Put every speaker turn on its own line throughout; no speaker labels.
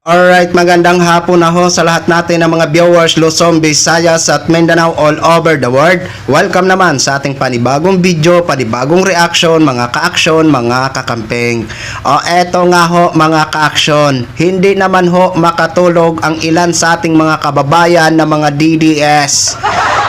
Alright, magandang hapon na ho sa lahat natin ng mga viewers Luzon, Visayas at Mindanao all over the world. Welcome naman sa ating panibagong video, panibagong reaction, mga ka-aksyon, mga kakamping. Eto nga ho mga ka-aksyon, hindi naman ho makatulog ang ilan sa ating mga kababayan na mga DDS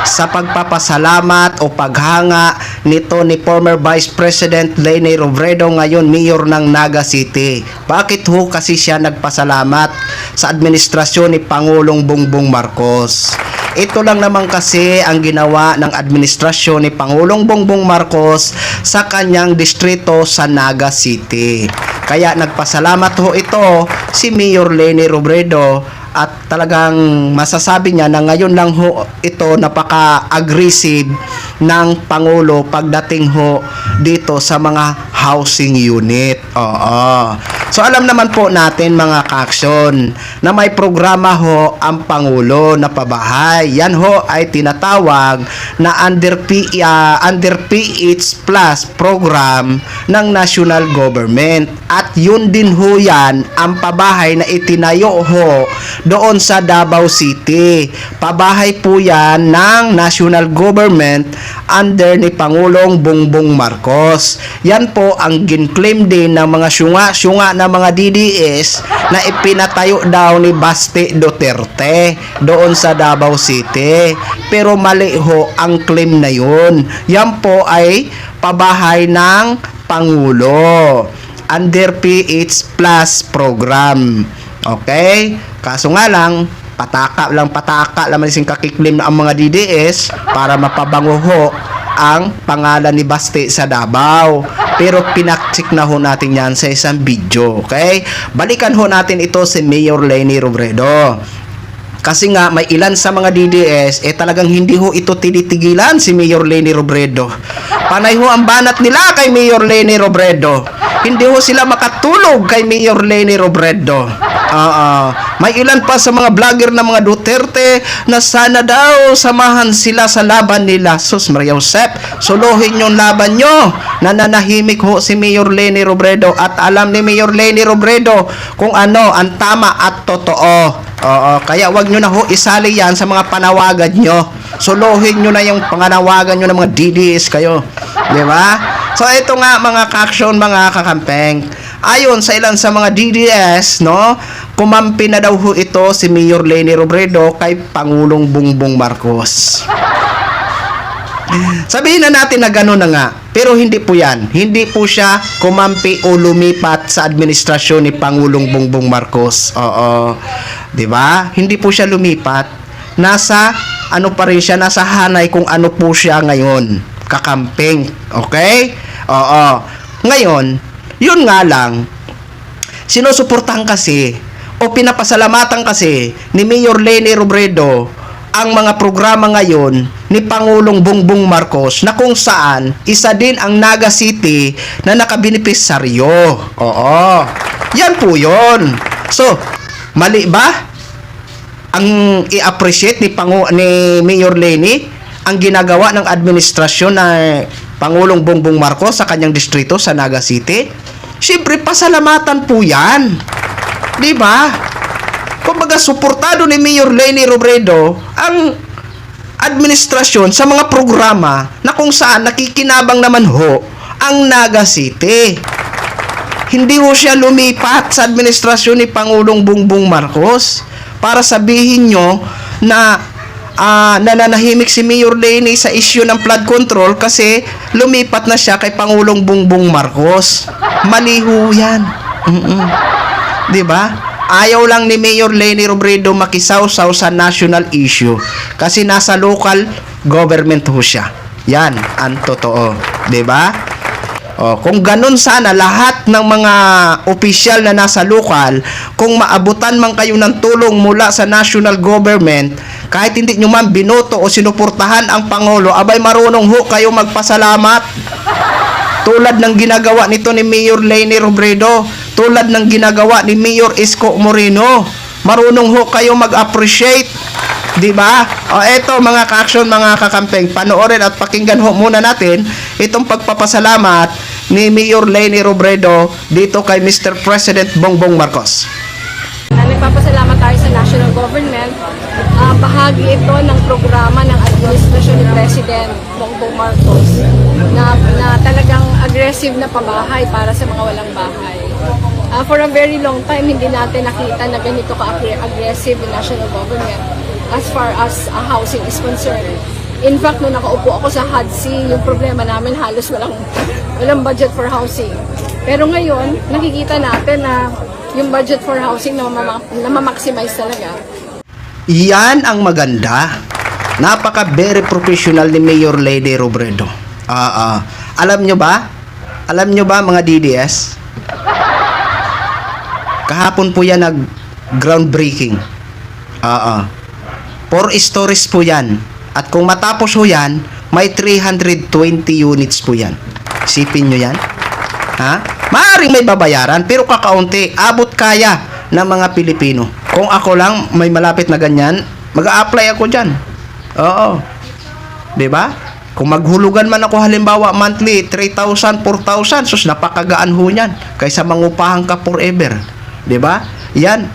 sa pagpapasalamat o paghanga nito ni former Vice President Leni Robredo, ngayon Mayor ng Naga City. Bakit ho kasi siya nagpasalamat sa administrasyon ni Pangulong Bongbong Marcos? Ito lang naman kasi ang ginawa ng administrasyon ni Pangulong Bongbong Marcos sa kanyang distrito sa Naga City. Kaya nagpasalamat ho ito si Mayor Leni Robredo. At talagang masasabi niya na ngayon lang ho ito napaka-aggressive ng Pangulo pagdating ho dito sa mga housing unit. So alam naman po natin mga ka-aksyon na may programa ho ang Pangulo na pabahay. Yan ho ay tinatawag na under PH Plus program ng national government. At yun din ho yan ang pabahay na itinayo ho doon sa Davao City. Pabahay po yan ng national government under ni Pangulong Bongbong Marcos. Yan po ang ginklaim din ng mga syunga na mga DDS na ipinatayo daw ni Baste Duterte doon sa Davao City. Pero mali ho ang claim na yun. Yan po ay pabahay ng Pangulo under PH Plus program. Okay? Kaso nga lang, pataka lang sing kakiklim na ang mga DDS para mapabango ho ang pangalan ni Baste sa Davao. Pero pinakcheck na ho natin yan sa isang video. Okay? Balikan ho natin ito si Mayor Leni Robredo. Kasi nga may ilan sa mga DDS talagang hindi ho ito tinitigilan si Mayor Leni Robredo. Panay ho ang banat nila kay Mayor Leni Robredo. Hindi ho sila makatulog kay Mayor Leni Robredo. May ilan pa sa mga vlogger na mga Duterte na sana daw samahan sila sa laban nila. Sus Maria Josep, suluhin yung laban nyo. Nananahimik ho si Mayor Leni Robredo at alam ni Mayor Leni Robredo kung ano ang tama at totoo. Kaya wag nyo na ho isali yan sa mga panawagan nyo. Suluhin nyo na yung panganawagan nyo ng mga DDS kayo. Di ba? So ito nga mga ka-aksyon, mga kakampeng. Ayon sa ilan sa mga DDS, no, kumampi na daw ho ito si Mayor Leni Robredo kay Pangulong Bongbong Marcos. Sabihin na natin na gano'n na nga. Pero hindi po yan. Hindi po siya kumampi o lumipat sa administrasyon ni Pangulong Bongbong Marcos. Diba? Hindi po siya lumipat. Nasa, ano pa rin siya, nasa hanay kung ano po siya ngayon. Kakamping. Okay? Ngayon, yun nga lang, sinusuportahan kasi o pinapasalamatan kasi ni Mayor Leni Robredo ang mga programa ngayon ni Pangulong Bongbong Marcos na kung saan isa din ang Naga City na nakabenepisaryo. Yan po yun. So, mali ba ang i-appreciate ni Mayor Leni ang ginagawa ng administrasyon na Pangulong Bongbong Marcos sa kanyang distrito sa Naga City? Siyempre, pasalamatan po yan. Diba? Kumbaga, suportado ni Mayor Leni Robredo ang administrasyon sa mga programa na kung saan nakikinabang naman ho ang Naga City. Hindi ho siya lumipat sa administrasyon ni Pangulong Bongbong Marcos para sabihin nyo na nananahimik si Mayor Leni sa issue ng flood control kasi lumipat na siya kay Pangulong Bongbong Marcos. Mali ho yan. Diba? Ayaw lang ni Mayor Leni Robredo makisawsaw sa national issue kasi nasa local government ho siya. Yan ang totoo. Diba? Kung ganun sana lahat ng mga opisyal na nasa lokal, kung maabutan man kayo ng tulong mula sa national government, kahit hindi nyo man binoto o sinuportahan ang Pangulo, abay marunong ho kayo magpasalamat. Tulad ng ginagawa nito ni Mayor Leni Robredo, tulad ng ginagawa ni Mayor Isko Moreno. Marunong ho kayo mag-appreciate. Diba? Eto mga ka-aksyon, mga kakampeng, panoorin at pakinggan ho muna natin itong pagpapasalamat ni Mayor Leni Robredo dito kay Mr. President Bongbong Marcos.
national government. Bahagi ito ng programa ng administrasyon ni President Bongbong Marcos na talagang aggressive na pabahay para sa mga walang bahay. For a very long time, hindi natin nakita na ganito ka-aggressive yung national government as far as housing is concerned. In fact, nung nakaupo ako sa HUD-C, yung problema namin halos walang budget for housing. Pero ngayon, nakikita natin na yung budget for housing na maximize talaga.
Yan ang maganda. Napaka very professional ni Mayor Lady Robredo. Alam nyo ba? Alam nyo ba mga DDS? Kahapon po yan nag groundbreaking. 4 stories po yan. At kung matapos po yan, may 320 units po yan. Isipin nyo yan. Ha? Maaring may babayaran, pero kakaunti. Abot kaya ng mga Pilipino. Kung ako lang may malapit na ganyan, mag-a-apply ako dyan. Oo. Diba? Kung maghulugan man ako halimbawa monthly, 3,000, 4,000, sus napakagaan ho yan. Kaysa mangupahan ka forever. Diba? Yan.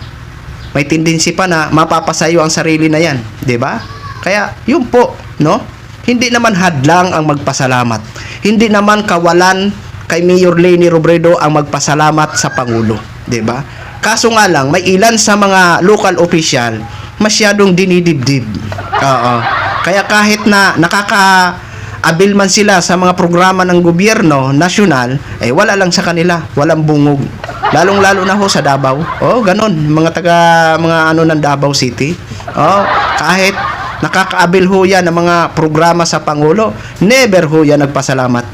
May tendency pa na mapapasayo ang sarili na yan. Diba? Kaya, yun po, no? Hindi naman hadlang ang magpasalamat. Hindi naman kawalan kay Mayor Leni Robredo ang magpasalamat sa Pangulo. Diba? Kaso nga lang, may ilan sa mga local official masyadong dinidibdib. Oo. Kaya kahit na nakaka-abil man sila sa mga programa ng gobyerno, nasyonal, wala lang sa kanila, walang bungog. Lalong-lalo na ho sa Davao. Oh, ganun. Mga ng Davao City. Oh, kahit nakakaabil ho yan ng mga programa sa Pangulo, never ho yan nagpasalamat.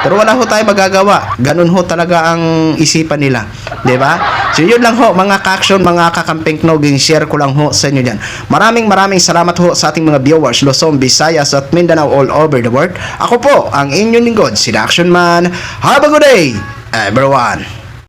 Pero wala ho tayo magagawa. Ganun ho talaga ang isipan nila. Diba? So yun lang ho, mga ka-action, mga kakamping knoging, share ko lang ho sa inyo dyan. Maraming salamat ho sa ating mga viewers, Luzon, Visayas at Mindanao all over the world. Ako po, ang inyong lingkod, si The Action Man. Have a good day, everyone!